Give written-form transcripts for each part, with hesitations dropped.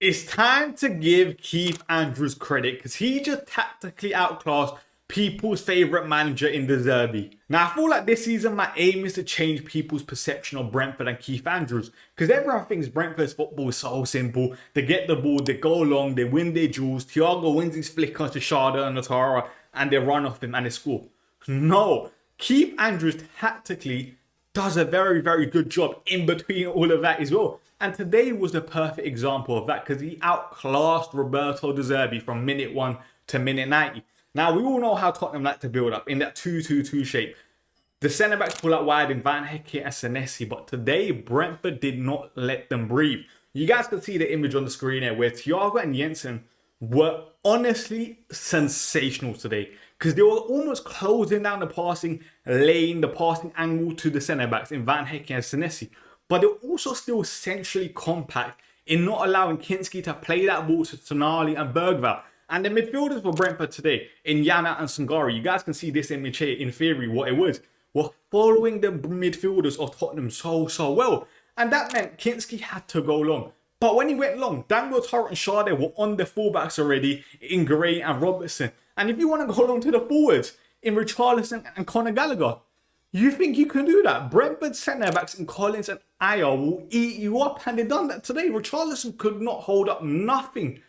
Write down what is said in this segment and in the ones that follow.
It's time to give Keith Andrews credit because he just tactically outclassed people's favourite manager in De Zerbi. Now, I feel like this season my aim is to change people's perception of Brentford and Keith Andrews because everyone thinks Brentford's football is so simple. They get the ball, they go long, they win their duels. Thiago wins his flickers to Sharda and Natara and they run off him and they score. No, Keith Andrews tactically does a very, very good job in between all of that as well. And today was the perfect example of that because he outclassed Roberto De Zerbi from minute 1 to minute 90. Now, we all know how Tottenham like to build up in that 2-2-2 shape. The centre-backs pull out wide in Van Hecke and Senesi, but today Brentford did not let them breathe. You guys can see the image on the screen here where Thiago and Jensen were honestly sensational today because they were almost closing down the passing lane, the passing angle to the centre-backs in Van Hecke and Senesi. But they're also still centrally compact in not allowing Kinski to play that ball to Tonali and Bergvall. And the midfielders for Brentford today, in Yana and Sangari, you guys can see this image here in theory what it was, were following the midfielders of Tottenham so well. And that meant Kinski had to go long. But when he went long, Dango, Torrent and Sade were on the fullbacks already in Gray and Robertson. And if you want to go long to the forwards, in Richarlison and Conor Gallagher, you think you can do that? Brentford centre-backs in Collins and Ayer will eat you up, and they've done that today. Richarlison could not hold up nothing.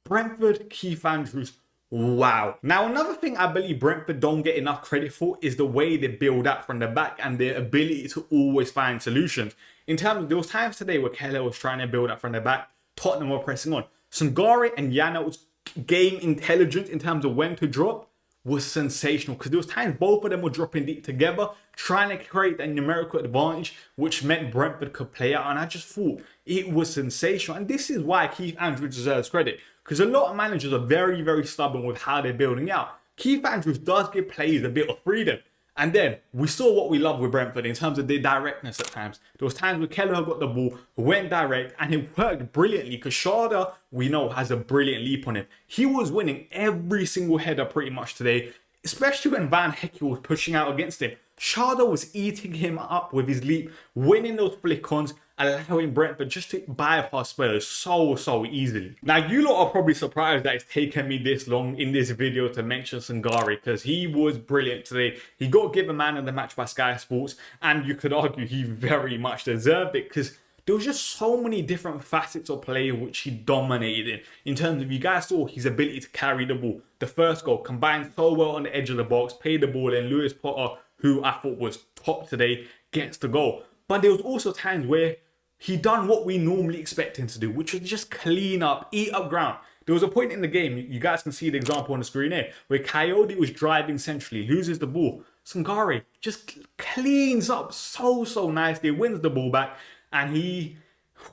Brentford, Keith Andrews, wow. Now, another thing I believe Brentford don't get enough credit for is the way they build up from the back and their ability to always find solutions. In terms of those times today where Keller was trying to build up from the back, Tottenham were pressing on. Sangare and Yano's game intelligence in terms of when to drop was sensational because there was times both of them were dropping deep together, trying to create a numerical advantage, which meant Brentford could play out. And I just thought it was sensational. And this is why Keith Andrews deserves credit because a lot of managers are very, very stubborn with how they're building out. Keith Andrews does give players a bit of freedom. And then we saw what we love with Brentford in terms of their directness at times. There was times where Keller got the ball, went direct, and it worked brilliantly because Sharda, we know, has a brilliant leap on him. He was winning every single header pretty much today, especially when Van Hecke was pushing out against him. Sharda was eating him up with his leap, winning those flick-ons, allowing Brentford just to bypass Spurs so easily. Now, you lot are probably surprised that it's taken me this long in this video to mention Sangare because he was brilliant today. He got given man of the match by Sky Sports, and you could argue he very much deserved it because there was just so many different facets of play which he dominated in terms of, you guys saw his ability to carry the ball. The first goal combined so well on the edge of the box, paid the ball in. Lewis Potter, who I thought was top today, gets the goal. But there was also times where he done what we normally expect him to do, which was just clean up, eat up ground. There was a point in the game, you guys can see the example on the screen here, where Coyote was driving centrally, loses the ball. Sangare just cleans up so nicely, wins the ball back, and he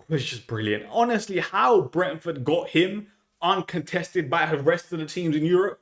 was just brilliant. Honestly, how Brentford got him uncontested by the rest of the teams in Europe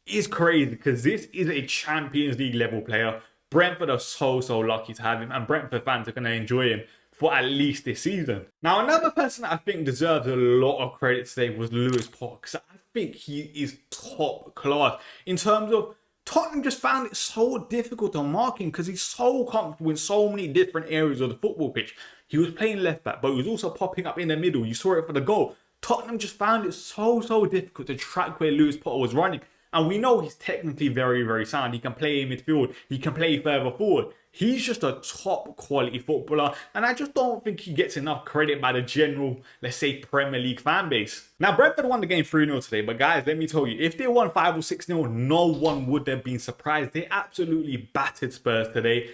is crazy because this is a Champions League level player. Brentford are so lucky to have him, and Brentford fans are going to enjoy him for at least this season. Now, another person that I think deserves a lot of credit today was Lewis Potter because I think he is top class in terms of Tottenham just found it so difficult to mark him because he's so comfortable in so many different areas of the football pitch. He was playing left back, but he was also popping up in the middle. You saw it for the goal. Tottenham just found it so difficult to track where Lewis Potter was running. And we know he's technically very sound. He can play in midfield. He can play further forward. He's just a top quality footballer. And I just don't think he gets enough credit by the general, let's say, Premier League fan base. Now, Brentford won the game 3-0 today. But guys, let me tell you, if they won 5 or 6-0, no one would have been surprised. They absolutely battered Spurs today.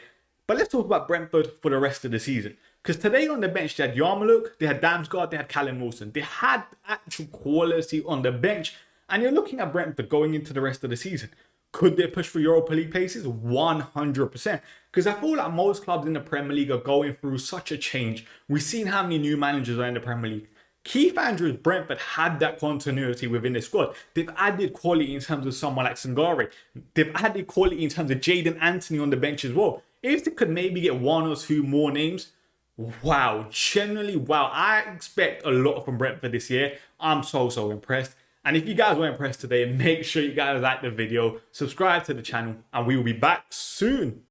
But let's talk about Brentford for the rest of the season. Because today on the bench, they had Yarmouk, they had Damsgaard, they had Callum Wilson. They had actual quality on the bench. And you're looking at Brentford going into the rest of the season. Could they push for Europa League places? 100%. Because I feel like most clubs in the Premier League are going through such a change. We've seen how many new managers are in the Premier League. Keith Andrews, Brentford had that continuity within the squad. They've added quality in terms of someone like Sangare. They've added quality in terms of Jaden Anthony on the bench as well. If they could maybe get 1 or 2 more names, wow. Genuinely, wow. I expect a lot from Brentford this year. I'm so impressed. And if you guys were impressed today, make sure you guys like the video, subscribe to the channel, and we will be back soon.